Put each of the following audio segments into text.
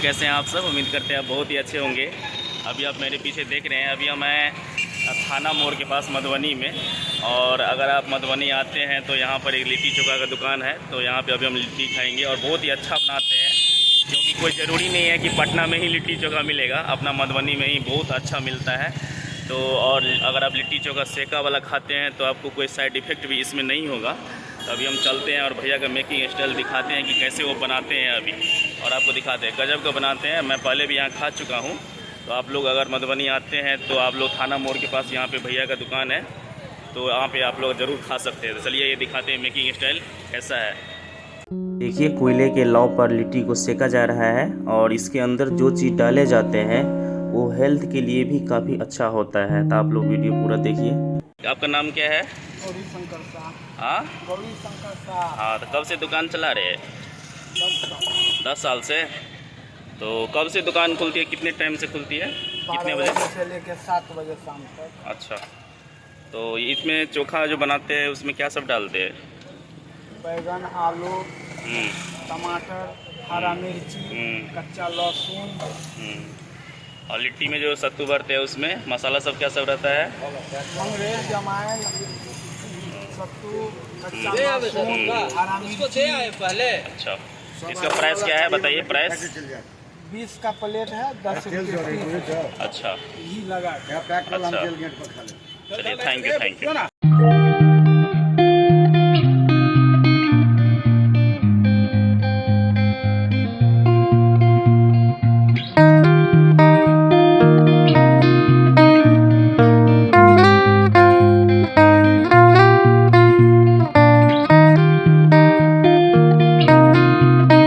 कैसे हैं आप सब। उम्मीद करते हैं आप बहुत ही अच्छे होंगे। अभी आप मेरे पीछे देख रहे हैं, अभी हम हैं थाना मोड़ के पास मधुबनी में। और अगर आप मधुबनी आते हैं तो यहाँ पर एक लिट्टी चोखा का दुकान है, तो यहाँ पे अभी हम लिट्टी खाएंगे और बहुत ही अच्छा बनाते हैं। क्योंकि कोई ज़रूरी नहीं है कि पटना में ही लिट्टी चोखा मिलेगा, अपना मधुबनी में ही बहुत अच्छा मिलता है। तो और अगर आप लिट्टी चोखा सेका वाला खाते हैं तो आपको कोई साइड इफ़ेक्ट भी इसमें नहीं होगा। तो अभी हम चलते हैं और भैया का मेकिंग स्टाइल दिखाते हैं कि कैसे वो बनाते हैं अभी, और आपको दिखाते हैं गजब का बनाते हैं। मैं पहले भी यहाँ खा चुका हूँ। तो आप लोग अगर मधुबनी आते हैं तो आप लोग थाना मोड़ के पास यहाँ पे भैया का दुकान है, तो यहाँ पे आप लोग ज़रूर खा सकते हैं। तो चलिए ये दिखाते हैं मेकिंग स्टाइल कैसा है। देखिए कोयले के लौ पर लिट्टी को सेका जा रहा है, और इसके अंदर जो चीज़ डाले जाते हैं वो हेल्थ के लिए भी काफ़ी अच्छा होता है। तो आप लोग वीडियो पूरा देखिए। आपका नाम क्या है? गौरी शंकर शाह। हाँ, गौरी शंकर शाह। हाँ, तो कब से दुकान चला रहे हैं? 10 साल से। तो कब से दुकान खुलती है, कितने टाइम से खुलती है, कितने बजे से लेकर 7 बजे शाम तक। अच्छा, तो इसमें चोखा जो बनाते हैं उसमें क्या सब डालते हैं? बैगन, आलू, टमाटर, हरा मिर्ची, कच्चा लहसुन। और लिट्टी में जो सत्तू भरते हैं उसमें मसाला सब क्या सब रहता है? मंगरेल, जमाइन, सत्तू, कच्चा लहसुन, हरा मिर्ची पहले। अच्छा, इसका प्राइस क्या है बताइए? प्राइस 20 का प्लेट है, 10 रुपये। अच्छा, घी लगा के। अच्छा, चलिए थैंक यू, थैंक यू।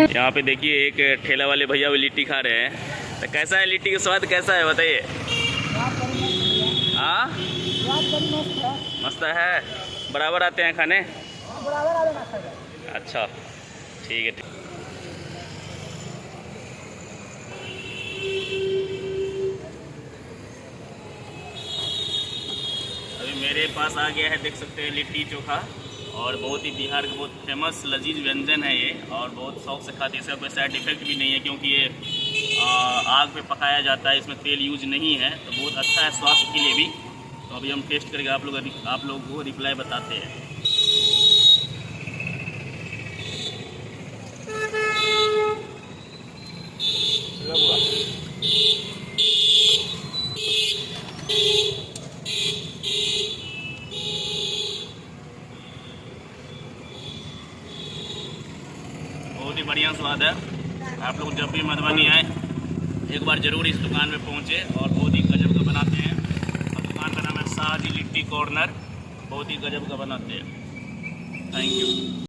यहाँ पे देखिए एक ठेला वाले भैया वो लिट्टी खा रहे हैं। तो कैसा है लिट्टी का स्वाद, कैसा है बताइए? हाँ, मस्त है। बराबर आते हैं खाने? अच्छा, ठीक है, ठीक। अभी मेरे पास आ गया है, देख सकते हैं, लिट्टी चोखा। और बहुत ही बिहार का बहुत फेमस लजीज व्यंजन है ये, और बहुत शौक से खाते हैं। इसका कोई साइड इफ़ेक्ट भी नहीं है, क्योंकि ये आग पे पकाया जाता है, इसमें तेल यूज नहीं है। तो बहुत अच्छा है स्वास्थ्य के लिए भी। तो अभी हम टेस्ट करके आप लोग को रिप्लाई बताते हैं। बहुत ही बढ़िया स्वाद है। आप लोग जब भी मधुबनी आए एक बार ज़रूर इस दुकान में पहुँचे, और बहुत ही गजब का बनाते हैं। और दुकान का नाम है शाहजी लिट्टी कॉर्नर। बहुत ही गजब का बनाते हैं। Thank you.